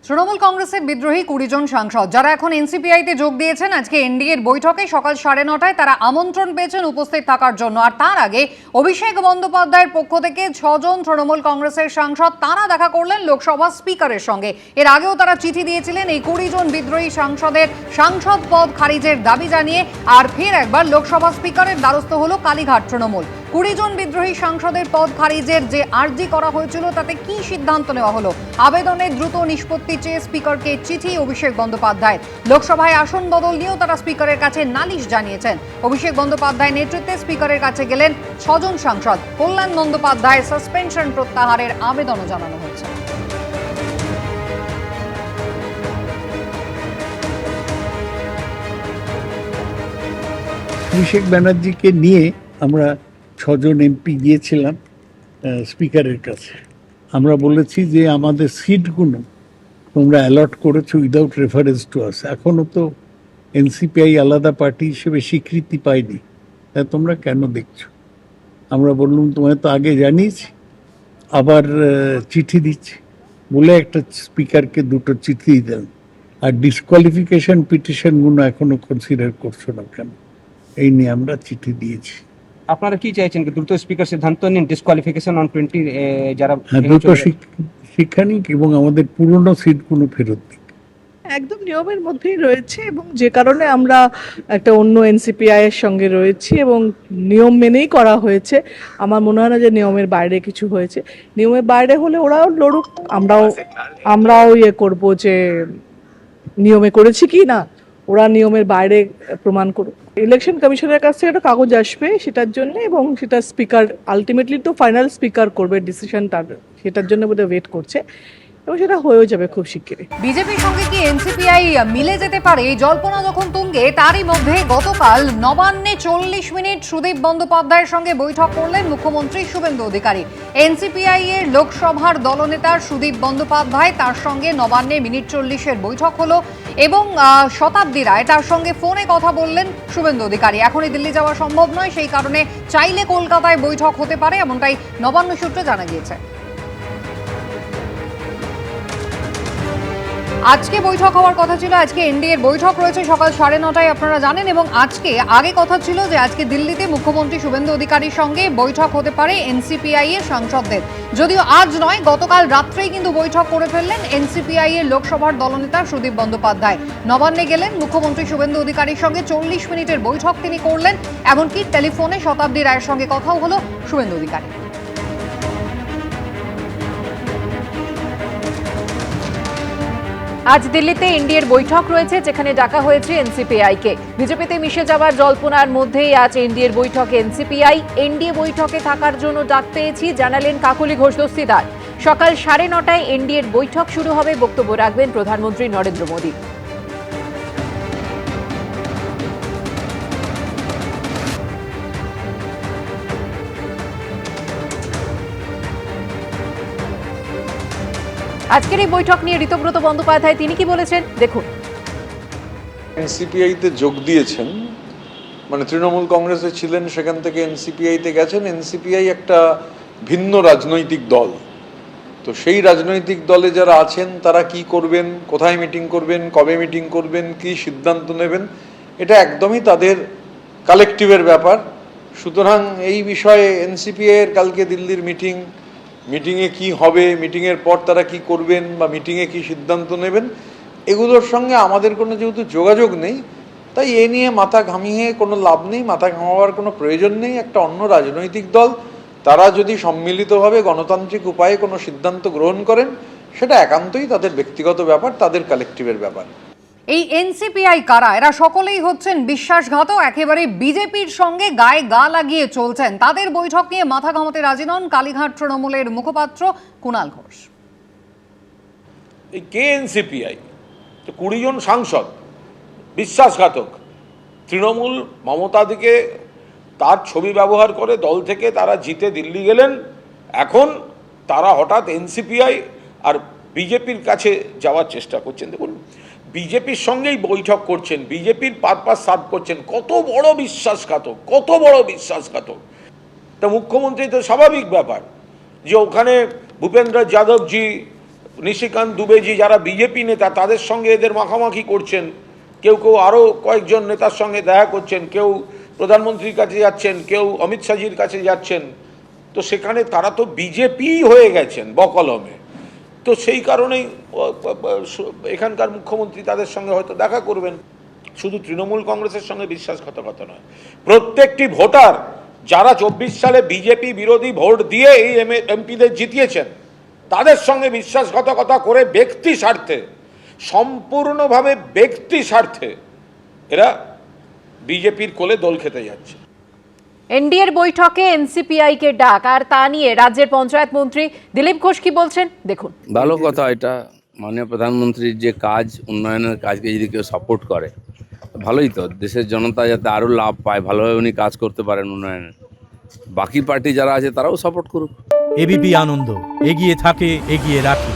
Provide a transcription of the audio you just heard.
তৃণমূল কংগ্রেসের বিদ্রোহী ২০ জন সাংসদ যারা এখন এনসিপিআইতে যোগ দিয়েছেন আজকে এনডিএর বৈঠকে সকাল ৯:৩০ তারা আমন্ত্রণ পেয়েছেন উপস্থিত থাকার জন্য। আর তার আগে অভিষেক বন্দ্যোপাধ্যায়ের পক্ষ থেকে ৬ জন তৃণমূল কংগ্রেসের সাংসদ তারা দেখা করলেন লোকসভা স্পিকারের সঙ্গে। এর আগেও তারা চিঠি দিয়েছিলেন এই ২০ জন বিদ্রোহী সাংসদের সাংসদ পদ খারিজের দাবি জানিয়ে। আর ফের একবার লোকসভা স্পিকারের দ্বারস্থ হলো কালীঘাট তৃণমূল। ২০ জন বিদ্রোহী সাংসদের পদ খারিজের যে আর্জি করা হয়েছিল তাতে কি সিদ্ধান্ত নেওয়া হলো? আবেদনের দ্রুত নিষ্পত্তি চেয়ে স্পিকারকে চিঠি অভিষেক বন্দ্যোপাধ্যায়। লোকসভায় আসন বদল নিয়েও তারা স্পিকারের কাছে নালিশ জানিয়েছেন। অভিষেক বন্দ্যোপাধ্যায়ের নেতৃত্বে স্পিকারের কাছে গেলেন ৬ জন সাংসদ। কল্যাণ বন্দ্যোপাধ্যায়ের সাসপেনশন প্রত্যাহারের আবেদনও জানানো হয়েছে। অভিষেক ব্যানার্জিকে নিয়ে আমরা ৬ জন এমপি গিয়েছিলাম স্পিকারের কাছে। আমরা বলেছি যে আমাদের সিটগুলো তোমরা অ্যালট করেছো উইদাউট রেফারেন্স টু আস। এখনও তো এনসিপিআই আলাদা পার্টি হিসেবে স্বীকৃতি পায়নি, তা তোমরা কেন দেখছো? আমরা বললাম তোমায় তো আগে জানিয়েছি, আবার চিঠি দিচ্ছি বলে একটা স্পিকারকে 2টো চিঠি দেন। আর ডিসকোয়ালিফিকেশন পিটিশনগুলো এখনো কনসিডার করছো না কেন, এই নিয়ে আমরা চিঠি দিয়েছি। আপনারা কি চাইছেন? দ্রুত স্পিকার সিদ্ধান্ত নিন, ডিসকোয়ালিফিকেশন অন 20 যারা দ্রুত শিক্ষা নিক এবং আমাদের পুরনো সিটগুলো ফেরত দিক। একদম নিয়মের মধ্যেই রয়েছে এবং যে কারণে আমরা একটা অন্য এনসিপিআই এর সঙ্গে রয়েছি এবং নিয়ম মেনেই করা হয়েছে। আমার মনে হয় না যে নিয়মের বাইরে কিছু হয়েছে। নিয়মের বাইরে হলে ওরাও লড়ুক, আমরাও করব যে নিয়মে করেছি কি না, ওরা নিয়মের বাইরে প্রমাণ করুক। ইলেকশন কমিশনের কাছ থেকে একটা কাগজ আসবে সেটার জন্য এবং সেটা স্পিকার আলটিমেটলি তো ফাইনাল স্পিকার করবে ডিসিশনটা, সেটার জন্য বোধহয় ওয়েট করছে এবং সেটা হয়েও যাবে খুব শিগগিরই। বিজেপির সঙ্গে কি এনসিপিআই মিলে যেতে পারে এই জল্পনা যখন তুঙ্গে, তারই মধ্যে গতকাল নবান্নে 40 মিনিট সুদীপ বন্দ্যোপাধ্যায়ের সঙ্গে বৈঠক করলেন মুখ্যমন্ত্রী শুভেন্দু অধিকারী। এনসিপিআই এর লোকসভার দলনেতার সুদীপ বন্দ্যোপাধ্যায় তার সঙ্গে নবান্নে মিনিট 40-এর বৈঠক হলো এবং শতাব্দী রায় তার সঙ্গে ফোনে কথা বললেন শুভেন্দু অধিকারী। এখনই দিল্লি যাওয়া সম্ভব নয়, সেই কারণে চাইলে কলকাতায় বৈঠক হতে পারে, এমনটাই নবান্ন সূত্রে জানা গিয়েছে। আজকে বৈঠক হওয়ার কথা ছিল, আজকে এনডিএর বৈঠক রয়েছে সকাল 9:30 আপনারা জানেন। এবং আগে কথা ছিল যে আজকে দিল্লিতে মুখ্যমন্ত্রী শুভেন্দু অধিকারীর সঙ্গে বৈঠক হতে পারে এনসিপিআই এর সাংসদদের। যদিও আজ নয়, গতকাল রাত্রেই কিন্তু বৈঠক করে ফেললেন এনসিপিআই এর লোকসভার দলনেতা সুদীপ বন্দ্যোপাধ্যায়। নবান্নে গেলেন মুখ্যমন্ত্রী শুভেন্দু অধিকারীর সঙ্গে 40 মিনিটের বৈঠক তিনি করলেন। এমনকি টেলিফোনে শতাব্দী রায়ের সঙ্গে কথাও হলো শুভেন্দু অধিকারী। আজ দিল্লিতে এনডিএর বৈঠক রয়েছে, যেখানে ডাকা হয়েছে এনসিপিআইকে। বিজেপিতে মিশে যাওয়ার জল্পনার মধ্যেই আজ এনডিএর বৈঠকে এনসিপিআই। এনডিএ বৈঠকে থাকার জন্য ডাক পেয়েছি জানালেন কাকলি ঘোষ দস্তিদার। সকাল 9:30 এনডিএর বৈঠক শুরু হবে, বক্তব্য রাখবেন প্রধানমন্ত্রী নরেন্দ্র মোদী। আজকের এই বৈঠক নিয়ে ঋতব্রত বন্দ্যোপাধ্যায় তিনি কি বলেছেন দেখুন। এনসিপিআইতে যোগ দিয়েছেন, মানে তৃণমূল কংগ্রেসে ছিলেন, সেখান থেকে এনসিপিআইতে গেছেন। এনসিপিআই একটা ভিন্ন রাজনৈতিক দল, তো সেই রাজনৈতিক দলে যারা আছেন তারা কি করবেন, কোথায় মিটিং করবেন, কবে মিটিং করবেন, কি সিদ্ধান্ত নেবেন, এটা একদমই তাদের কালেকটিভের ব্যাপার। সুতরাং এই বিষয়ে এনসিপিআই এর কালকে দিল্লির মিটিংয়ে কি হবে, মিটিংয়ের পর তারা কি করবেন বা মিটিংয়ে কি সিদ্ধান্ত নেবেন, এগুলোর সঙ্গে আমাদের কোনো যেহেতু যোগাযোগ নেই, তাই এ নিয়ে মাথা ঘামিয়ে কোনো লাভ নেই, মাথা ঘামাবার কোনো প্রয়োজন নেই। একটা অন্য রাজনৈতিক দল, তারা যদি সম্মিলিতভাবে গণতান্ত্রিক উপায়ে কোনো সিদ্ধান্ত গ্রহণ করেন, সেটা একান্তই তাদের ব্যক্তিগত ব্যাপার, তাদের কালেকটিভের ব্যাপার। এই এনসিপিআই কারা? এরা সকলেই হচ্ছেন বিশ্বাসঘাতক, একেবারে বিজেপির সঙ্গে গায়ে গা লাগিয়ে চলছেন। তাদের বৈঠক নিয়ে মাথা ঘামাতে রাজি নন কালীঘাট তৃণমূলের মুখপাত্র কুণাল ঘোষ। এই কে এনসিপিআই? 20 জন সাংসদ বিশ্বাসঘাতক। তৃণমূল মমতাদিকে তার ছবি ব্যবহার করে দল থেকে তারা জিতে দিল্লি গেলেন, এখন তারা হঠাৎ এনসিপিআই আর বিজেপির কাছে যাওয়ার চেষ্টা করছেন। দেখুন, বিজেপির সঙ্গেই বৈঠক করছেন, বিজেপির পারপাস সার্ভ করছেন। কত বড় বিশ্বাসঘাতক, কত বড় বিশ্বাসঘাতক! তা মুখ্যমন্ত্রী তো স্বাভাবিক ব্যাপার যে ওখানে ভূপেন্দ্র যাদবজি নিশিকান্ত দুবেজি যারা বিজেপি নেতা তাদের সঙ্গে এদের মাখামাখি করছেন, কেউ কেউ আরও কয়েকজন নেতার সঙ্গে দেখা করছেন, কেউ প্রধানমন্ত্রীর কাছে যাচ্ছেন, কেউ অমিত শাহজির কাছে যাচ্ছেন। তো সেখানে তারা তো বিজেপি হয়ে গেছেন বকলমে। তো সেই কারণেই এখানকার মুখ্যমন্ত্রী তাদের সঙ্গে হয়তো দেখা করবেন। শুধু তৃণমূল কংগ্রেসের সঙ্গে বিশ্বাসঘাতকতা নয়, প্রত্যেকটি ভোটার যারা 24 সালে বিজেপি বিরোধী ভোট দিয়ে এই এমপিদের জিতিয়েছেন তাদের সঙ্গে বিশ্বাসঘাতকতা করে ব্যক্তি স্বার্থে, সম্পূর্ণভাবে ব্যক্তি স্বার্থে এরা বিজেপির কোলে দোল খেতে যাচ্ছে। এনডিএর বৈঠকে এনসিপিআই কে ডাক, আর তা নিয়ে রাজ্যের পঞ্চায়েত মন্ত্রী দিলীপ ঘোষ কি বলছেন দেখুন। ভালো কথা, এটা মাননীয় প্রধানমন্ত্রীর যে কাজ, উন্নয়নের কাজকে যদি কেউ সাপোর্ট করে ভালোই তো, দেশের জনতা যাতে আরও লাভ পায়, ভালোভাবে উনি কাজ করতে পারেন উন্নয়নের। বাকি পার্টি যারা আছে তারাও সাপোর্ট করুক। এবিপি আনন্দ, এগিয়ে থাকে, এগিয়ে রাখে।